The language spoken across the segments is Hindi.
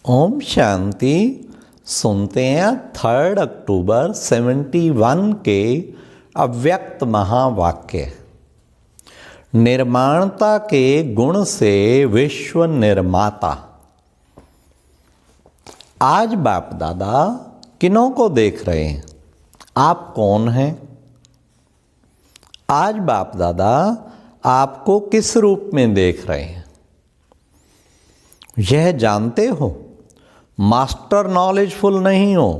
ओम शांति। सुनते हैं 3 अक्टूबर 71 के अव्यक्त महावाक्य। निर्माणता के गुण से विश्व निर्माता। आज बाप दादा किन्हों को देख रहे हैं? आप कौन हैं? आज बाप दादा आपको किस रूप में देख रहे हैं? यह जानते हो? मास्टर नॉलेजफुल नहीं हो।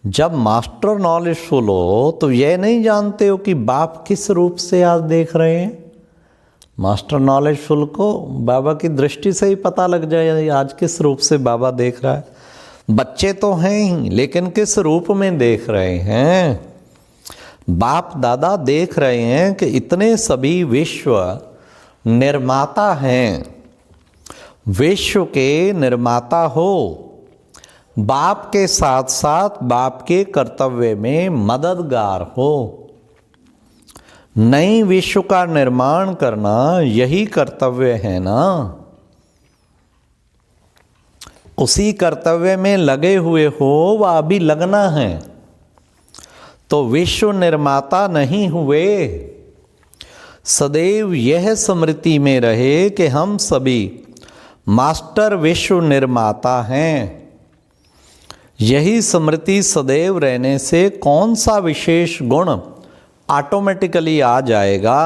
जब मास्टर नॉलेजफुल हो तो यह नहीं जानते हो कि बाप किस रूप से आज देख रहे हैं। मास्टर नॉलेजफुल को बाबा की दृष्टि से ही पता लग जाए आज किस रूप से बाबा देख रहा है। बच्चे तो हैं ही, लेकिन किस रूप में देख रहे हैं? बाप दादा देख रहे हैं कि इतने सभी विश्व निर्माता हैं। विश्व के निर्माता हो, बाप के साथ साथ बाप के कर्तव्य में मददगार हो। नई विश्व का निर्माण करना यही कर्तव्य है ना। उसी कर्तव्य में लगे हुए हो व अभी लगना है, तो विश्व निर्माता नहीं हुए। सदैव यह स्मृति में रहे कि हम सभी मास्टर विश्व निर्माता हैं। यही स्मृति सदैव रहने से कौन सा विशेष गुण ऑटोमेटिकली आ जाएगा?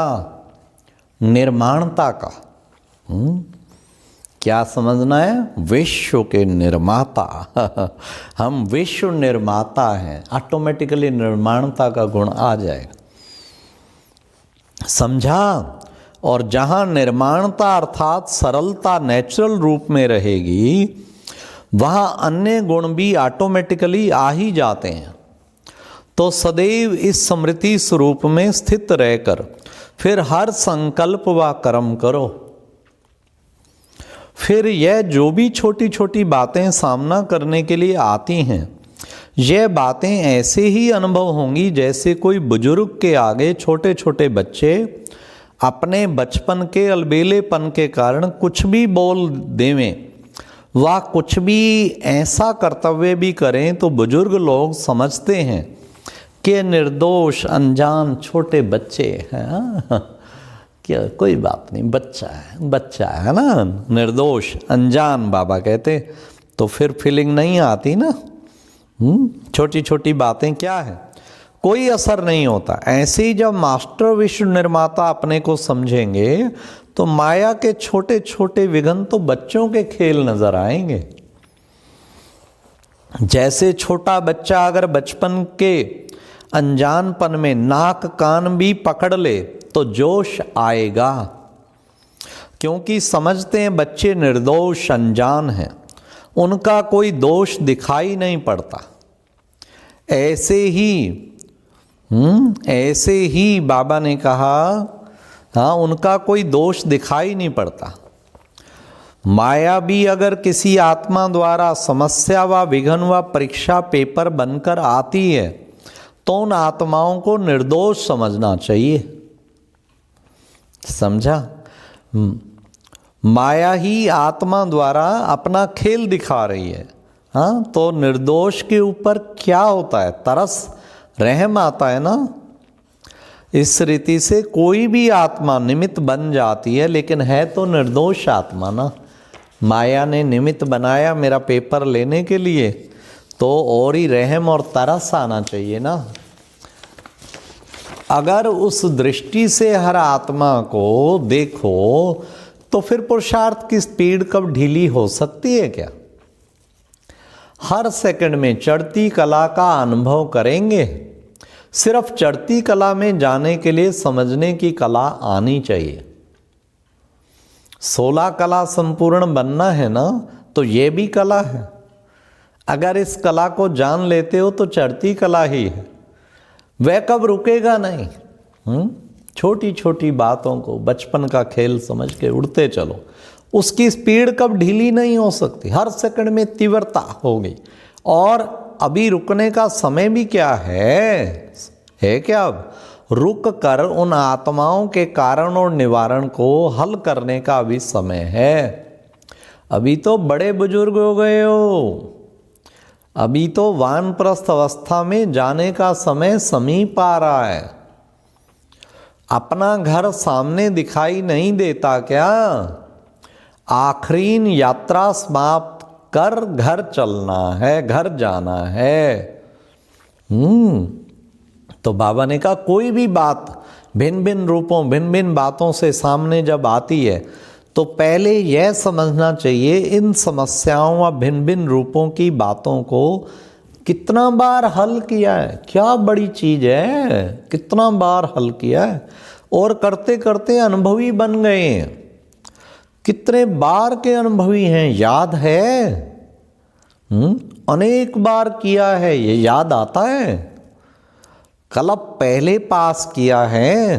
निर्माणता का। क्या समझना है? विश्व के निर्माता। हम विश्व निर्माता हैं, ऑटोमेटिकली निर्माणता का गुण आ जाएगा। समझा? और जहाँ निर्माणता अर्थात सरलता नेचुरल रूप में रहेगी, वहाँ अन्य गुण भी ऑटोमेटिकली आ ही जाते हैं। तो सदैव इस स्मृति स्वरूप में स्थित रहकर फिर हर संकल्प व कर्म करो। फिर यह जो भी छोटी छोटी बातें सामना करने के लिए आती हैं, यह बातें ऐसे ही अनुभव होंगी जैसे कोई बुजुर्ग के आगे छोटे छोटे बच्चे अपने बचपन के अलबेलेपन के कारण कुछ भी बोल देवें व कुछ भी ऐसा कर्तव्य भी करें तो बुजुर्ग लोग समझते हैं कि निर्दोष अनजान छोटे बच्चे हैं। क्या कोई बात नहीं, बच्चा है ना, निर्दोष अनजान बाबा कहते, तो फिर फीलिंग नहीं आती ना। छोटी छोटी बातें क्या है, कोई असर नहीं होता। ऐसे ही जब मास्टर विश्व निर्माता अपने को समझेंगे तो माया के छोटे छोटे विघ्न तो बच्चों के खेल नजर आएंगे। जैसे छोटा बच्चा अगर बचपन के अनजानपन में नाक कान भी पकड़ ले तो जोश आएगा, क्योंकि समझते हैं बच्चे निर्दोष अनजान हैं, उनका कोई दोष दिखाई नहीं पड़ता। ऐसे ही बाबा ने कहा, हाँ, उनका कोई दोष दिखाई नहीं पड़ता। माया भी अगर किसी आत्मा द्वारा समस्या व विघ्न व परीक्षा पेपर बनकर आती है तो उन आत्माओं को निर्दोष समझना चाहिए। समझा? माया ही आत्मा द्वारा अपना खेल दिखा रही है। हाँ, तो निर्दोष के ऊपर क्या होता है? तरस, रहम आता है ना। इस रीति से कोई भी आत्मा निमित्त बन जाती है, लेकिन है तो निर्दोष आत्मा ना। माया ने निमित्त बनाया मेरा पेपर लेने के लिए, तो और ही रहम और तरस आना चाहिए ना। अगर उस दृष्टि से हर आत्मा को देखो तो फिर पुरुषार्थ की स्पीड कब ढीली हो सकती है क्या? हर सेकंड में चढ़ती कला का अनुभव करेंगे। सिर्फ चढ़ती कला में जाने के लिए समझने की कला आनी चाहिए। 16 कला संपूर्ण बनना है ना, तो ये भी कला है। अगर इस कला को जान लेते हो तो चढ़ती कला ही है, वह कब रुकेगा नहीं। छोटी छोटी बातों को बचपन का खेल समझ के उड़ते चलो, उसकी स्पीड कब ढीली नहीं हो सकती। हर सेकंड में तीव्रता होगी। और अभी रुकने का समय भी क्या है क्या? अब रुक कर उन आत्माओं के कारण और निवारण को हल करने का भी समय है। अभी तो बड़े बुजुर्ग हो गए हो, अभी तो वानप्रस्थ अवस्था में जाने का समय समीप आ रहा है। अपना घर सामने दिखाई नहीं देता क्या? आखिरी यात्रा समाप्त कर घर चलना है, घर जाना है। तो बाबा ने कहा कोई भी बात भिन्न भिन्न रूपों, भिन्न भिन्न बातों से सामने जब आती है तो पहले यह समझना चाहिए इन समस्याओं व भिन्न भिन्न रूपों की बातों को कितना बार हल किया है। क्या बड़ी चीज है, कितना बार हल किया है और करते करते अनुभवी बन गए हैं। कितने बार के अनुभवी हैं, याद है? अनेक बार किया है, ये याद आता है। कलप पहले पास किया है,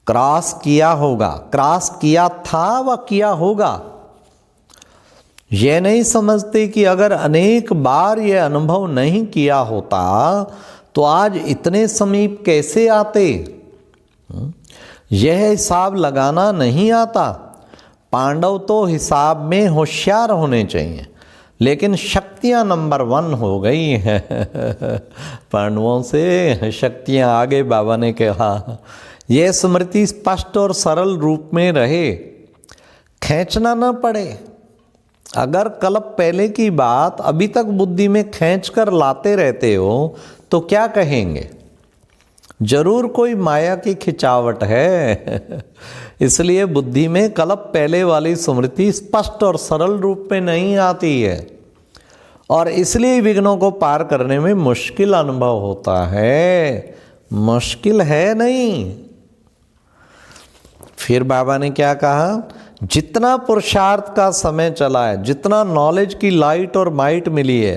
क्रॉस किया होगा, क्रॉस किया था व किया होगा। यह नहीं समझते कि अगर अनेक बार यह अनुभव नहीं किया होता तो आज इतने समीप कैसे आते। यह हिसाब लगाना नहीं आता। पांडव तो हिसाब में होशियार होने चाहिए, लेकिन शक्तियां नंबर 1 हो गई हैं। पांडवों से शक्तियां आगे। बाबा ने कहा यह स्मृति स्पष्ट और सरल रूप में रहे, खींचना ना पड़े। अगर कल्प पहले की बात अभी तक बुद्धि में खींच कर लाते रहते हो तो क्या कहेंगे? जरूर कोई माया की खिंचावट है। इसलिए बुद्धि में कल्प पहले वाली स्मृति स्पष्ट और सरल रूप में नहीं आती है और इसलिए विघ्नों को पार करने में मुश्किल अनुभव होता है। मुश्किल है नहीं। फिर बाबा ने क्या कहा? जितना पुरुषार्थ का समय चला है, जितना नॉलेज की लाइट और माइट मिली है,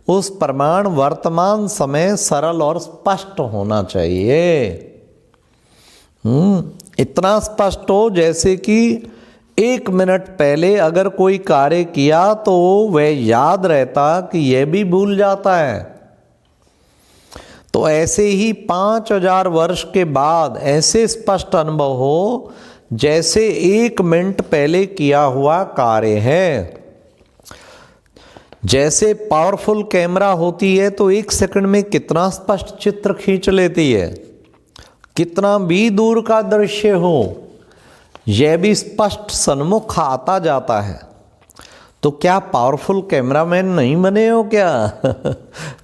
उस प्रमाण वर्तमान समय सरल और स्पष्ट होना चाहिए। इतना स्पष्ट हो जैसे कि 1 मिनट पहले अगर कोई कार्य किया तो वह याद रहता कि यह भी भूल जाता है। तो ऐसे ही 5000 वर्ष के बाद ऐसे स्पष्ट अनुभव हो जैसे 1 मिनट पहले किया हुआ कार्य है। जैसे पावरफुल कैमरा होती है तो 1 सेकंड में कितना स्पष्ट चित्र खींच लेती है, कितना भी दूर का दृश्य हो यह भी स्पष्ट सन्मुख आता जाता है। तो क्या पावरफुल कैमरामैन नहीं बने हो क्या?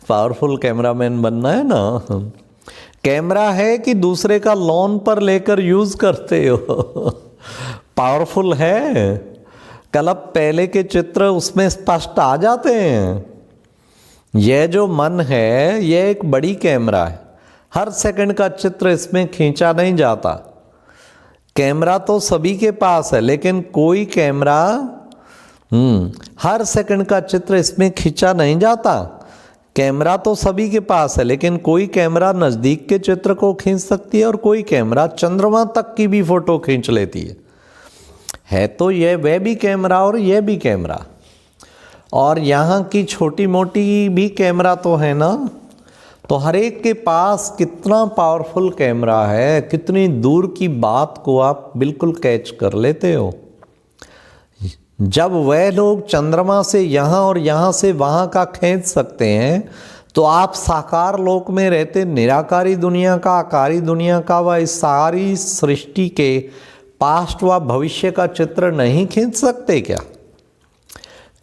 पावरफुल कैमरामैन बनना है ना। कैमरा है कि दूसरे का लोन पर लेकर यूज करते हो? पावरफुल है। कल्प पहले के चित्र उसमें स्पष्ट आ जाते हैं। यह जो मन है यह एक बड़ी कैमरा है। हर सेकंड का चित्र इसमें खींचा नहीं जाता। कैमरा तो सभी के पास है लेकिन कोई कैमरा हर सेकंड का चित्र इसमें खींचा नहीं जाता। कैमरा तो सभी के पास है लेकिन कोई कैमरा नज़दीक के चित्र को खींच सकती है और कोई कैमरा चंद्रमा तक की भी फोटो खींच लेती है। तो यह वह भी कैमरा और यह भी कैमरा, और यहाँ की छोटी मोटी भी कैमरा तो है ना। तो हर एक के पास कितना पावरफुल कैमरा है, कितनी दूर की बात को आप बिल्कुल कैच कर लेते हो। जब वह लोग चंद्रमा से यहाँ और यहाँ से वहाँ का खींच सकते हैं तो आप साकार लोक में रहते निराकारी दुनिया का, आकारी दुनिया का व इस सारी सृष्टि के पास्ट व भविष्य का चित्र नहीं खींच सकते क्या?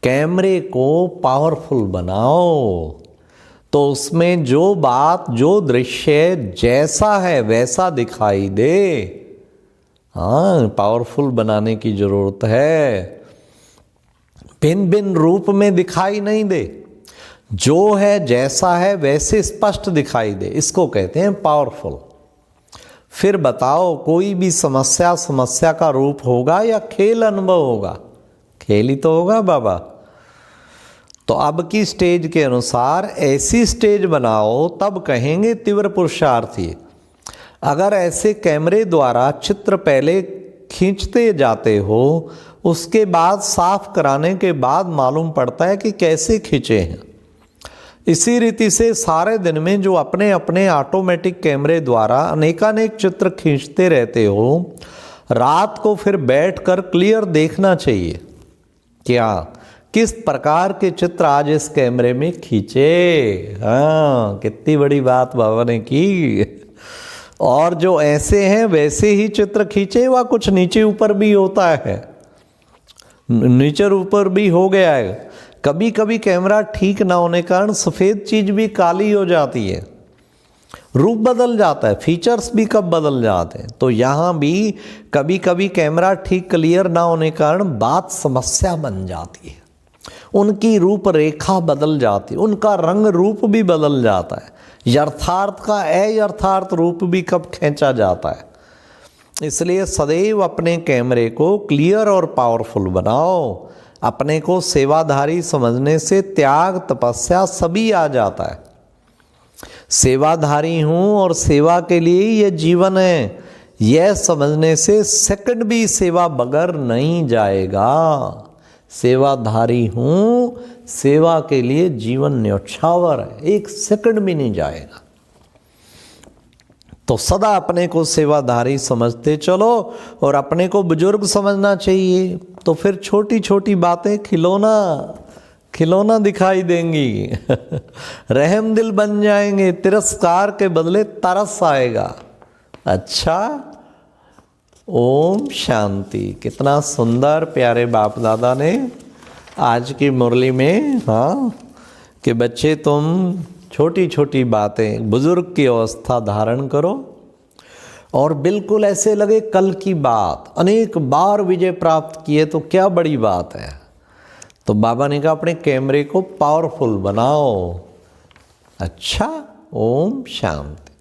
कैमरे को पावरफुल बनाओ तो उसमें जो बात, जो दृश्य जैसा है वैसा दिखाई दे। हाँ, पावरफुल बनाने की जरूरत है। भिन्न भिन्न रूप में दिखाई नहीं दे, जो है जैसा है वैसे स्पष्ट दिखाई दे, इसको कहते हैं पावरफुल। फिर बताओ कोई भी समस्या समस्या का रूप होगा या खेल अनुभव होगा? खेल ही तो होगा बाबा। तो अब की स्टेज के अनुसार ऐसी स्टेज बनाओ तब कहेंगे तीव्र पुरुषार्थी। अगर ऐसे कैमरे द्वारा चित्र पहले खींचते जाते हो, उसके बाद साफ कराने के बाद मालूम पड़ता है कि कैसे खींचे हैं। इसी रीति से सारे दिन में जो अपने अपने ऑटोमेटिक कैमरे द्वारा अनेकानेक चित्र खींचते रहते हो, रात को फिर बैठकर क्लियर देखना चाहिए क्या किस प्रकार के चित्र आज इस कैमरे में खींचे। हाँ, कितनी बड़ी बात बाबा ने की। और जो ऐसे हैं वैसे ही चित्र खींचे, व कुछ नीचे ऊपर भी होता है, नीचे ऊपर भी हो गया है। कभी कभी कैमरा ठीक ना होने के कारण सफ़ेद चीज़ भी काली हो जाती है, रूप बदल जाता है, फीचर्स भी कब बदल जाते हैं। तो यहाँ भी कभी कभी कैमरा ठीक क्लियर ना होने के कारण बात समस्या बन जाती है, उनकी रूपरेखा बदल जाती है, उनका रंग रूप भी बदल जाता है, यथार्थ का अयथार्थ रूप भी कब खींचा जाता है। इसलिए सदैव अपने कैमरे को क्लियर और पावरफुल बनाओ। अपने को सेवाधारी समझने से त्याग तपस्या सभी आ जाता है। सेवाधारी हूँ और सेवा के लिए ये जीवन है, यह समझने से सेकंड भी सेवा बगैर नहीं जाएगा। सेवाधारी हूँ, सेवा के लिए जीवन न्यौछावर है, एक सेकंड भी नहीं जाएगा। तो सदा अपने को सेवाधारी समझते चलो और अपने को बुजुर्ग समझना चाहिए। तो फिर छोटी छोटी बातें खिलौना दिखाई देंगी। रहम दिल बन जाएंगे, तिरस्कार के बदले तरस आएगा। अच्छा, ओम शांति। कितना सुंदर प्यारे बाप दादा ने आज की मुरली में, हाँ, कि बच्चे तुम छोटी छोटी बातें, बुजुर्ग की अवस्था धारण करो और बिल्कुल ऐसे लगे कल की बात, अनेक बार विजय प्राप्त किए तो क्या बड़ी बात है। तो बाबा ने कहा अपने कैमरे को पावरफुल बनाओ। अच्छा, ओम शांति।